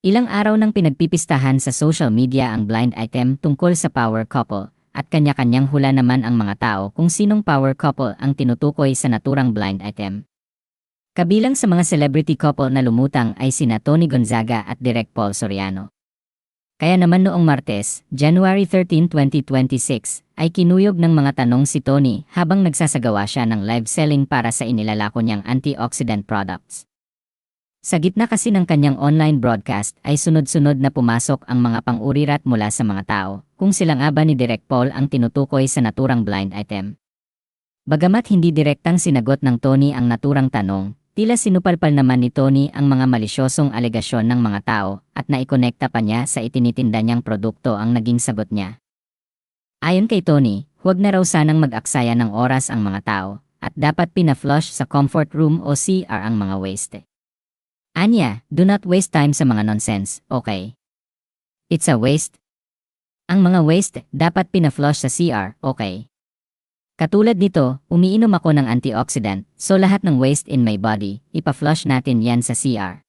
Ilang araw nang pinagpipistahan sa social media ang blind item tungkol sa power couple, at kanya-kanyang hula naman ang mga tao kung sinong power couple ang tinutukoy sa naturang blind item. Kabilang sa mga celebrity couple na lumutang ay sina Tony Gonzaga at Direk Paul Soriano. Kaya naman noong Martes, January 13, 2026, ay kinuyog ng mga tanong si Tony habang nagsasagawa siya ng live selling para sa inilalako niyang antioxidant products. Sa gitna kasi ng kanyang online broadcast ay sunod-sunod na pumasok ang mga pang-urirat mula sa mga tao kung sila nga ba ni Direk Paul ang tinutukoy sa naturang blind item. Bagamat hindi direktang sinagot ng Tony ang naturang tanong, tila sinupalpal naman ni Tony ang mga malisyosong alegasyon ng mga tao at naikonekta pa niya sa itinitinda niyang produkto ang naging sagot niya. Ayon kay Tony, huwag na raw sanang mag-aksaya ng oras ang mga tao at dapat pina-flush sa comfort room o CR ang mga waste. Anya, do not waste time sa mga nonsense, okay? It's a waste. Ang mga waste dapat pina-flush sa CR, okay? Katulad nito, umiinom ako ng antioxidant, so lahat ng waste in my body, ipa-flush natin yan sa CR.